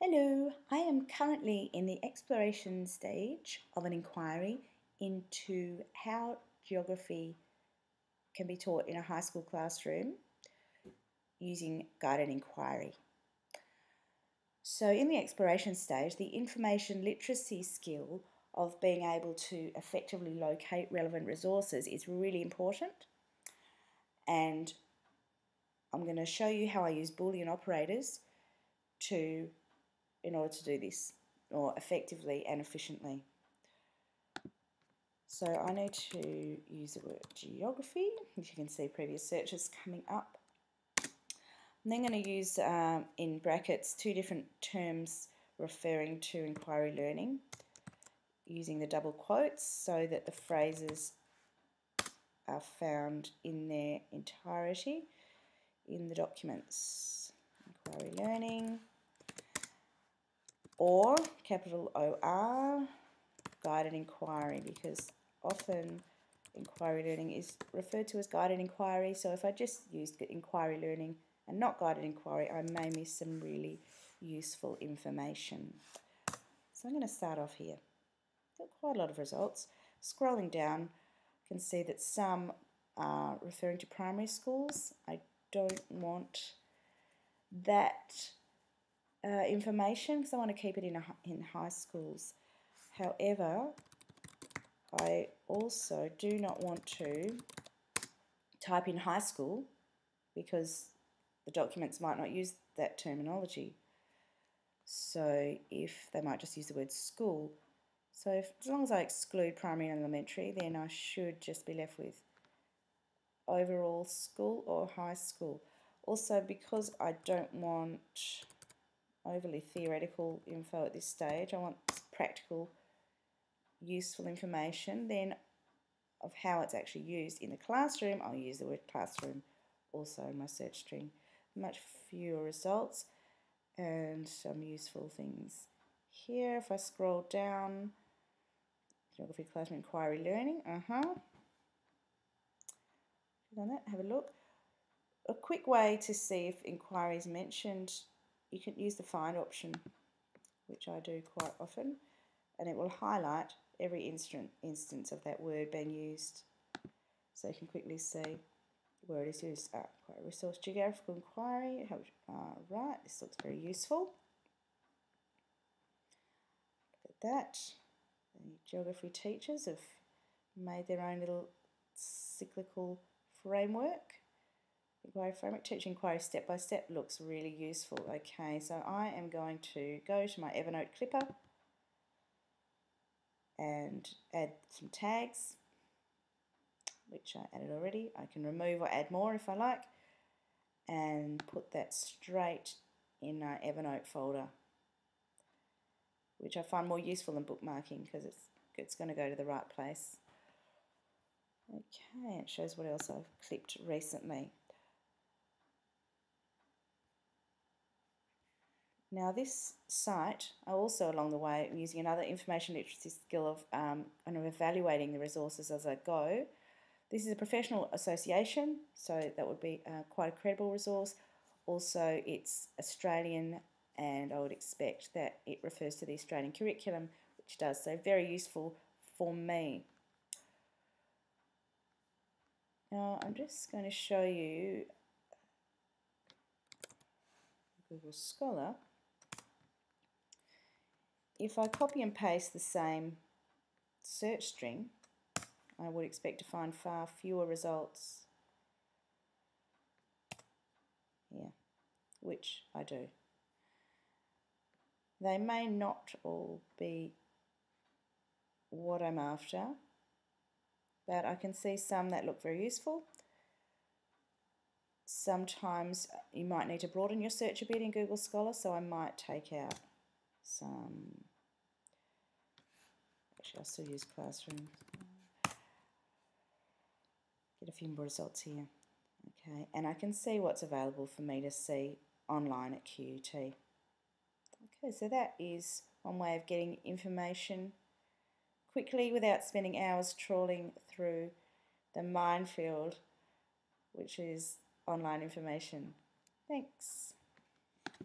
Hello, I am currently in the exploration stage of an inquiry into how geography can be taught in a high school classroom using guided inquiry. So in the exploration stage, the information literacy skill of being able to effectively locate relevant resources is really important, and I'm going to show you how I use Boolean operators in order to do this more effectively and efficiently. So I need to use the word geography, as you can see previous searches coming up. I'm then going to use in brackets two different terms referring to inquiry learning, using the double quotes so that the phrases are found in their entirety in the documents. Inquiry learning, or capital OR, guided inquiry, because often inquiry learning is referred to as guided inquiry, so if I just used inquiry learning and not guided inquiry, I may miss some really useful information. So I'm going to start off here. Got quite a lot of results. Scrolling down, you can see that some are referring to primary schools. I don't want that information because I want to keep it in high schools. However, I also do not want to type in high school because the documents might not use that terminology. So if they might just use the word school. So as long as I exclude primary and elementary, then I should just be left with overall school or high school. Also, because I don't want overly theoretical info at this stage, I want practical, useful information, then of how it's actually used in the classroom, I'll use the word classroom also in my search string. Much fewer results and some useful things here. If I scroll down, geography classroom inquiry learning, click on that, have a look. A quick way to see if inquiry is mentioned, you can use the find option, which I do quite often, and it will highlight every instance of that word being used, so you can quickly see where it is used. Quite resource geographical inquiry. Right, this looks very useful. Look at that. The geography teachers have made their own little cyclical framework. Inquiry framework, teaching inquiry step by step, looks really useful. Okay, so I am going to go to my Evernote clipper and add some tags, which I added already. I can remove or add more if I like, and put that straight in my Evernote folder, which I find more useful than bookmarking because it's going to go to the right place. Okay, it shows what else I've clipped recently. Now this site, I also along the way am using another information literacy skill of kind of evaluating the resources as I go. This is a professional association, so that would be quite a credible resource. Also, it's Australian, and I would expect that it refers to the Australian curriculum, which does, so very useful for me. Now, I'm just going to show you Google Scholar. If I copy and paste the same search string, I would expect to find far fewer results here, which I do. They may not all be what I'm after, but I can see some that look very useful. Sometimes you might need to broaden your search a bit in Google Scholar, so I might take out some, actually I'll still use Classroom. Get a few more results here. Okay, and I can see what's available for me to see online at QUT. Okay, so that is one way of getting information quickly without spending hours trawling through the minefield, which is online information. Thanks.